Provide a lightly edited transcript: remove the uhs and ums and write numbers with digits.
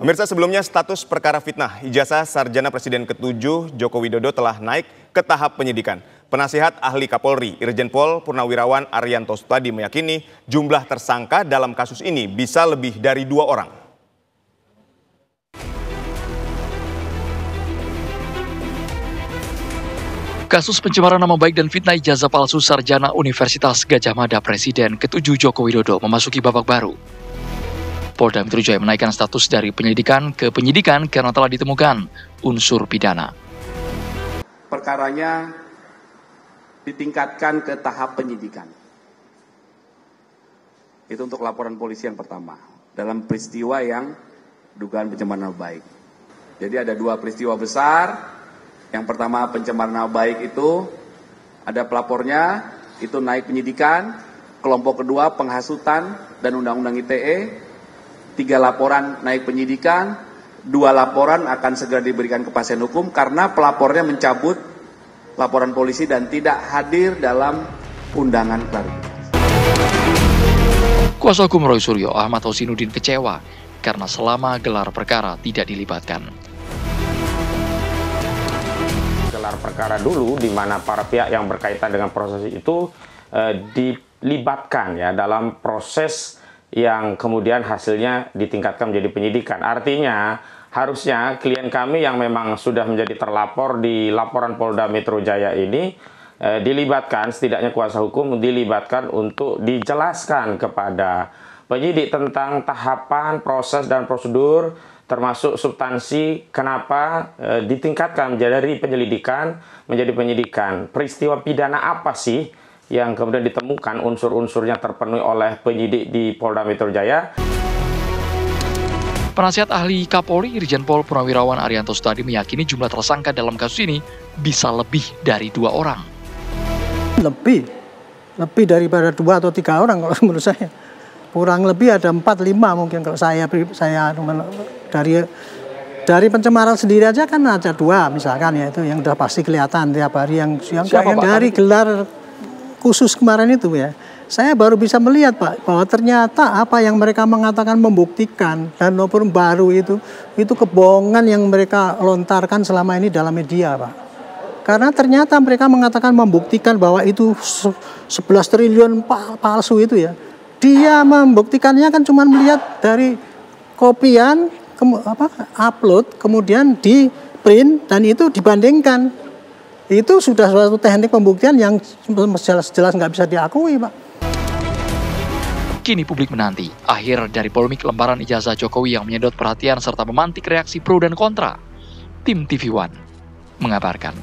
Pemirsa, sebelumnya status perkara fitnah ijazah sarjana Presiden ke-7 Joko Widodo telah naik ke tahap penyidikan. Penasihat ahli Kapolri Irjen Pol Purnawirawan Arianto Sutadi meyakini jumlah tersangka dalam kasus ini bisa lebih dari 2 orang. Kasus pencemaran nama baik dan fitnah ijazah palsu sarjana Universitas Gadjah Mada Presiden ke-7 Joko Widodo memasuki babak baru. Polda Metro Jaya menaikkan status dari penyelidikan ke penyidikan karena telah ditemukan unsur pidana. Perkaranya ditingkatkan ke tahap penyidikan. Itu untuk laporan polisi yang pertama. Dalam peristiwa yang dugaan pencemaran nama baik. Jadi ada 2 peristiwa besar. Yang pertama pencemaran nama baik itu ada pelapornya, itu naik penyidikan. Kelompok kedua penghasutan dan undang-undang ITE. 3 laporan naik penyidikan, 2 laporan akan segera diberikan ke kepastian hukum karena pelapornya mencabut laporan polisi dan tidak hadir dalam undangan klarifikasi. Kuasa hukum Roy Suryo, Ahmad Hosinuddin, kecewa karena selama gelar perkara tidak dilibatkan. Gelar perkara dulu di mana para pihak yang berkaitan dengan proses itu dilibatkan ya dalam proses yang kemudian hasilnya ditingkatkan menjadi penyidikan. Artinya harusnya klien kami yang memang sudah menjadi terlapor di laporan Polda Metro Jaya ini dilibatkan, setidaknya kuasa hukum dilibatkan untuk dijelaskan kepada penyidik tentang tahapan, proses dan prosedur termasuk substansi kenapa ditingkatkan dari penyelidikan menjadi penyidikan. Peristiwa pidana apa sih yang kemudian ditemukan unsur-unsurnya terpenuhi oleh penyidik di Polda Metro Jaya. Penasihat ahli Kapolri Irjen Pol Purnawirawan Arianto Sutadi meyakini jumlah tersangka dalam kasus ini bisa lebih dari 2 orang. Lebih daripada 2 atau 3 orang kalau menurut saya. Kurang lebih ada 4-5 mungkin kalau saya dari pencemaran sendiri aja kan ada 2 misalkan ya, itu yang udah pasti kelihatan tiap hari yang dari gelar khusus kemarin itu ya, saya baru bisa melihat Pak bahwa ternyata apa yang mereka mengatakan membuktikan dan maupun baru itu kebohongan yang mereka lontarkan selama ini dalam media Pak. Karena ternyata mereka mengatakan membuktikan bahwa itu 11 triliun palsu itu ya. Dia membuktikannya kan cuma melihat dari kopian, upload, kemudian di print dan itu dibandingkan. Itu sudah suatu teknik pembuktian yang jelas-jelas nggak bisa diakui, Pak. Kini publik menanti akhir dari polemik lembaran ijazah Jokowi yang menyedot perhatian serta memantik reaksi pro dan kontra. Tim TV One mengabarkan.